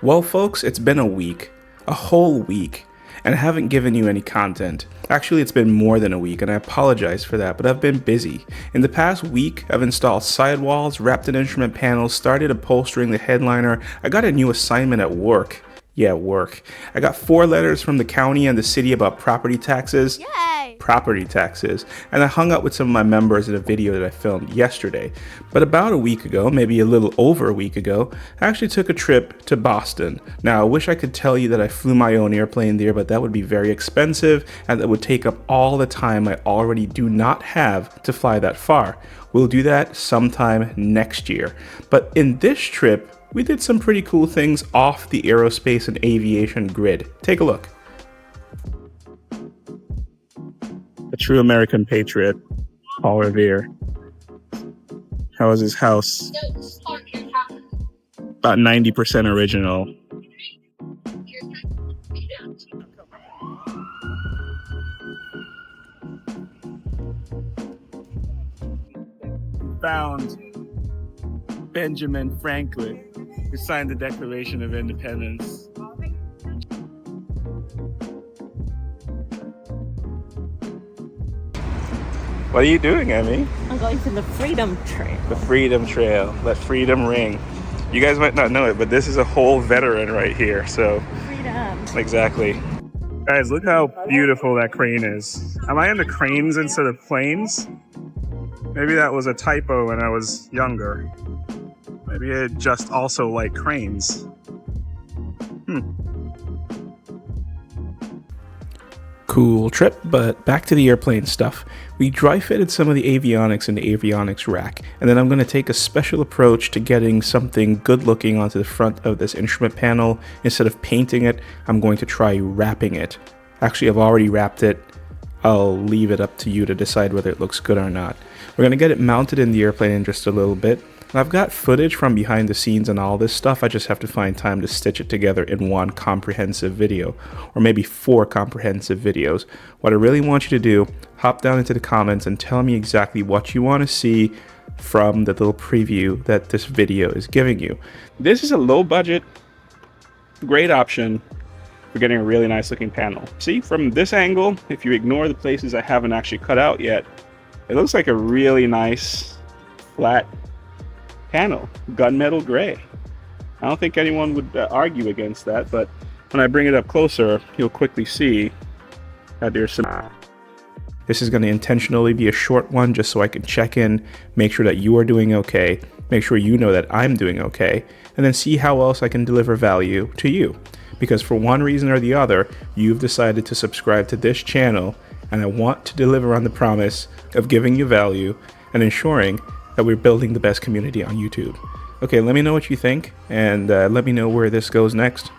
Well, folks, it's been a week, a whole week, and I haven't given you any content. Actually, it's been more than a week, and I apologize for that, but I've been busy. In the past week, I've installed sidewalls, wrapped in instrument panels, started upholstering the headliner. I got a new assignment at work. Yeah, work. I got 4 letters from the county and the city about property taxes. Yay! Property taxes. And I hung out with some of my members in a video that I filmed yesterday. But about a week ago, maybe a little over a week ago, I actually took a trip to Boston. Now, I wish I could tell you that I flew my own airplane there, but that would be very expensive and that would take up all the time I already do not have to fly that far. We'll do that sometime next year. But in this trip, we did some pretty cool things off the aerospace and aviation grid. Take a look. A true American patriot, Paul Revere. How is his house? About 90% original. Found Benjamin Franklin, who signed the Declaration of Independence. What are you doing, Emmy? I'm going to the Freedom Trail. The Freedom Trail. Let freedom ring. You guys might not know it, but this is a whole veteran right here, so... Freedom. Exactly. Guys, look how beautiful that crane is. Am I into cranes instead of planes? Maybe that was a typo when I was younger. Maybe I just also like cranes. Cool trip, but back to the airplane stuff. We dry fitted some of the avionics in the avionics rack, and then I'm going to take a special approach to getting something good looking onto the front of this instrument panel. Instead of painting it, I'm going to try wrapping it. Actually, I've already wrapped it. I'll leave it up to you to decide whether it looks good or not. We're going to get it mounted in the airplane in just a little bit. I've got footage from behind the scenes and all this stuff. I just have to find time to stitch it together in one comprehensive video, or maybe 4 comprehensive videos. What I really want you to do, hop down into the comments and tell me exactly what you want to see from the little preview that this video is giving you. This is a low budget, great option for getting a really nice looking panel. See, from this angle, if you ignore the places I haven't actually cut out yet, it looks like a really nice flat panel, gunmetal gray. I don't think anyone would argue against that, but when I bring it up closer, you'll quickly see that there's some... This is going to intentionally be a short one just so I can check in, make sure that you are doing okay, make sure you know that I'm doing okay, and then see how else I can deliver value to you. Because for one reason or the other, you've decided to subscribe to this channel, and I want to deliver on the promise of giving you value and ensuring that we're building the best community on YouTube. Okay, let me know what you think, and let me know where this goes next.